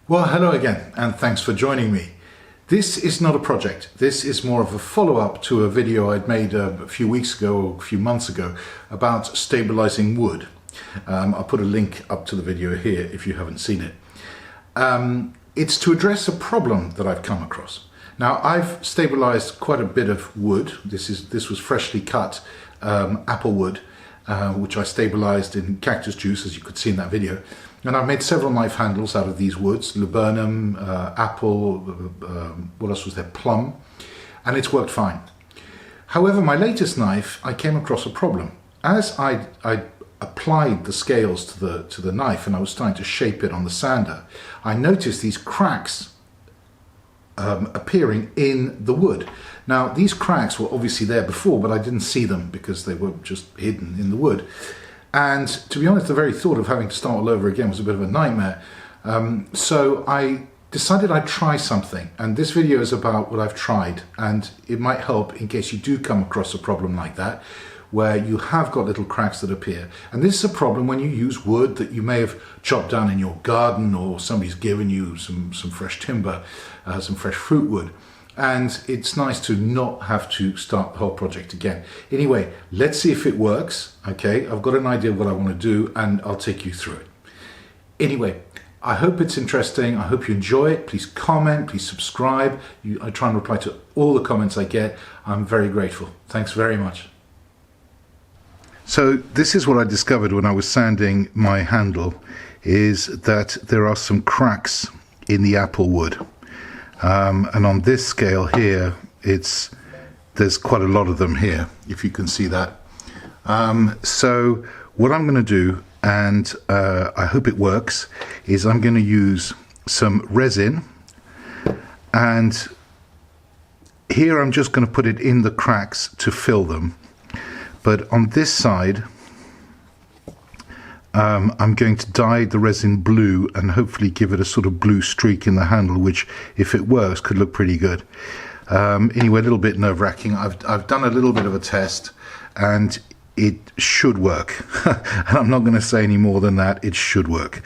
Well, hello again, and thanks for joining me. This is not a project. This is more of a follow-up to a video I'd made a few weeks ago or a few months ago about stabilizing wood. I'll put a link up to the video here if you haven't seen it. It's to address a problem that I've come across. Now, I've stabilized quite a bit of wood. This was freshly cut apple wood, which I stabilized in cactus juice, as you could see in that video. And I've made several knife handles out of these woods: laburnum, apple, what else was there, plum, and it's worked fine. However, my latest knife, I came across a problem. As I applied the scales to the knife and I was starting to shape it on the sander, I noticed these cracks appearing in the wood. Now, these cracks were obviously there before, but I didn't see them because they were just hidden in the wood. And to be honest, the very thought of having to start all over again was a bit of a nightmare. So I decided I'd try something. And this video is about what I've tried. And it might help in case you do come across a problem like that, where you have got little cracks that appear. And this is a problem when you use wood that you may have chopped down in your garden, or somebody's given you some fresh timber, some fresh fruit wood. And it's nice to not have to start the whole project again. Anyway, let's see if it works. Okay, I've got an idea of what I want to do and I'll take you through it. Anyway, I hope it's interesting. I hope you enjoy it. Please comment, please subscribe. I try and reply to all the comments I get. I'm very grateful. Thanks very much. So this is what I discovered when I was sanding my handle, is that there are some cracks in the apple wood. And on this scale here, there's quite a lot of them here, if you can see that. So what I'm going to do, and I hope it works, is I'm going to use some resin, and here I'm just going to put it in the cracks to fill them. But on this side, I'm going to dye the resin blue and hopefully give it a sort of blue streak in the handle, which, if it works, could look pretty good. Anyway, a little bit nerve-wracking. I've done a little bit of a test and it should work. And I'm not going to say any more than that. It should work.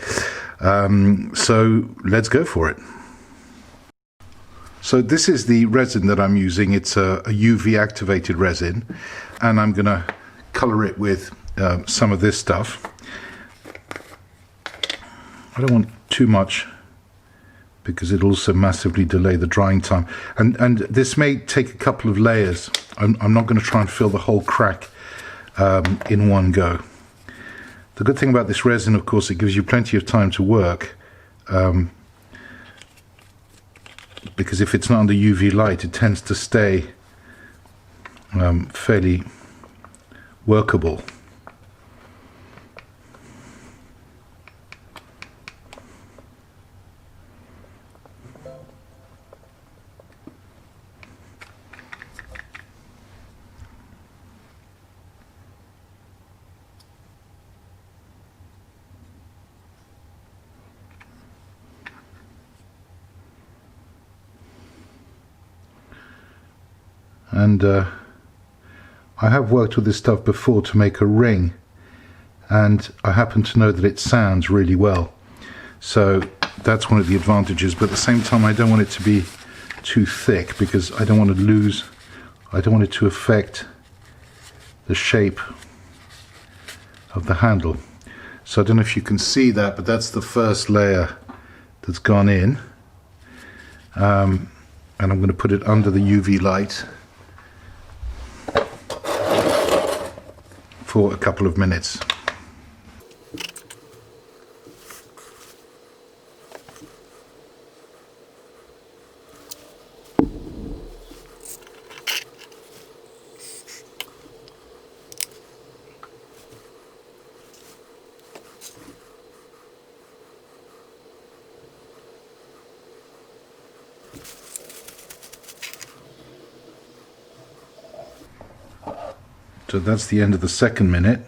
So let's go for it. So this is the resin that I'm using. It's a UV activated resin, and I'm going to color it with some of this stuff. I don't want too much because it'll also massively delay the drying time. And this may take a couple of layers. I'm not going to try and fill the whole crack in one go. The good thing about this resin, of course, it gives you plenty of time to work. Because if it's not under UV light, it tends to stay fairly workable. And I have worked with this stuff before to make a ring, and I happen to know that it sounds really well. So that's one of the advantages, but at the same time I don't want it to be too thick because I don't want it to affect the shape of the handle. So I don't know if you can see that, but that's the first layer that's gone in. And I'm going to put it under the UV light for a couple of minutes. So that's the end of the second minute.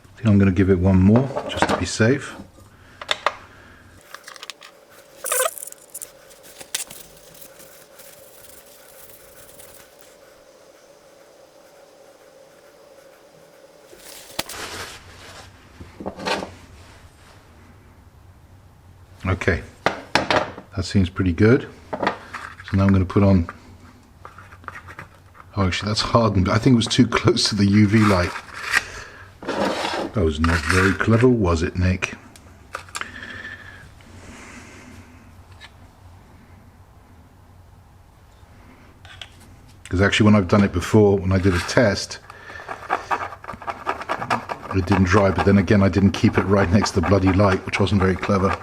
I think I'm going to give it one more just to be safe. Okay, that seems pretty good. So now I'm going to put on, oh actually that's hardened, I think it was too close to the UV light. That was not very clever, was it, Nick? Because actually when I've done it before, when I did a test, it didn't dry, but then again I didn't keep it right next to the bloody light, which wasn't very clever.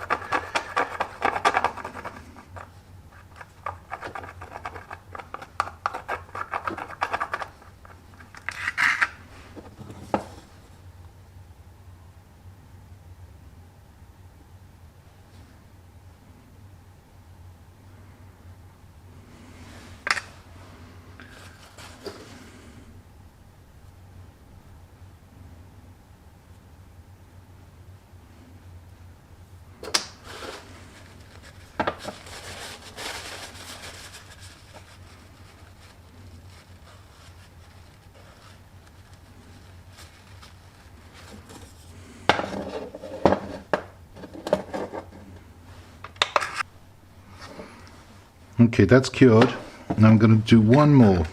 Okay, that's cured. Now I'm going to do one more.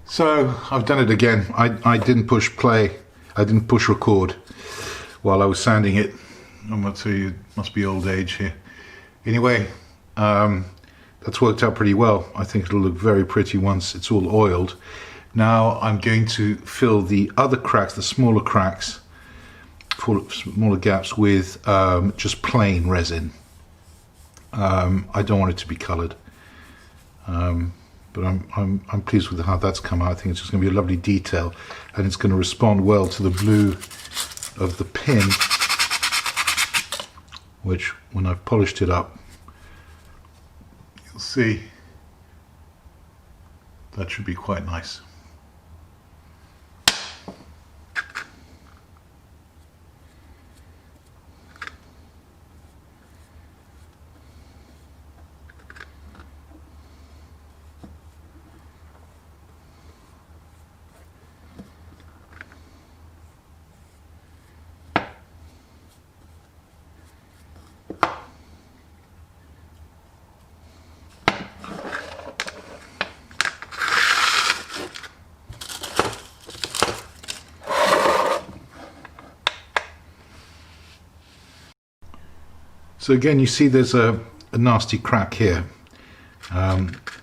So I've done it again. I didn't push play, I didn't push record while I was sanding it. I'm going to tell you, it must be old age here. Anyway, that's worked out pretty well. I think it'll look very pretty once it's all oiled. Now I'm going to fill the other cracks, the smaller cracks, smaller gaps with just plain resin. I don't want it to be coloured. But I'm pleased with how that's come out. I think it's just going to be a lovely detail, and it's going to respond well to the blue of the pin, which when I've polished it up, you'll see that should be quite nice. So again, you see there's a nasty crack here.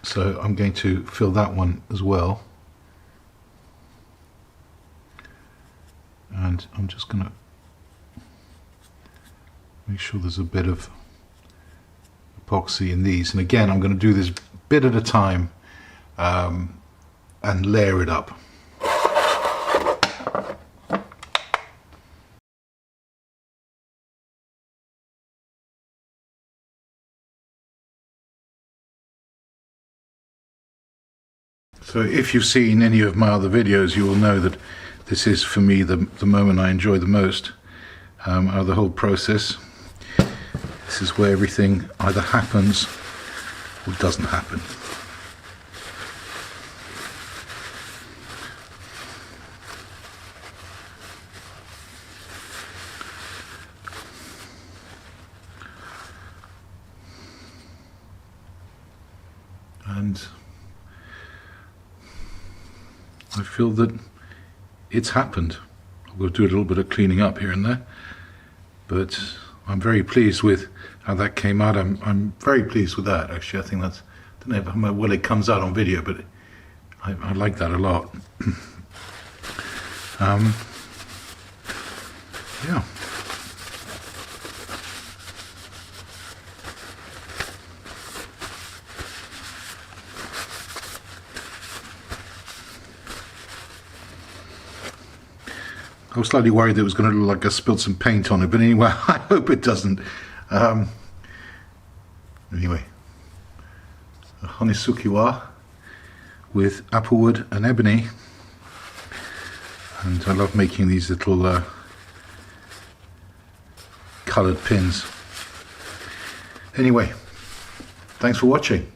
So I'm going to fill that one as well. And I'm just going to make sure there's a bit of epoxy in these. And again, I'm going to do this bit at a time and layer it up. So if you've seen any of my other videos, you will know that this is for me the moment I enjoy the most out of the whole process. This is where everything either happens or doesn't happen. and I feel that it's happened. We'll do a little bit of cleaning up here and there, but I'm very pleased with how that came out. I'm very pleased with that, actually. I think that's, I don't know how well it comes out on video, but I like that a lot. Yeah. I was slightly worried that it was going to look like I spilled some paint on it, but anyway, I hope it doesn't. Anyway, a Honisukiwa with applewood and ebony, and I love making these little coloured pins. Anyway, thanks for watching.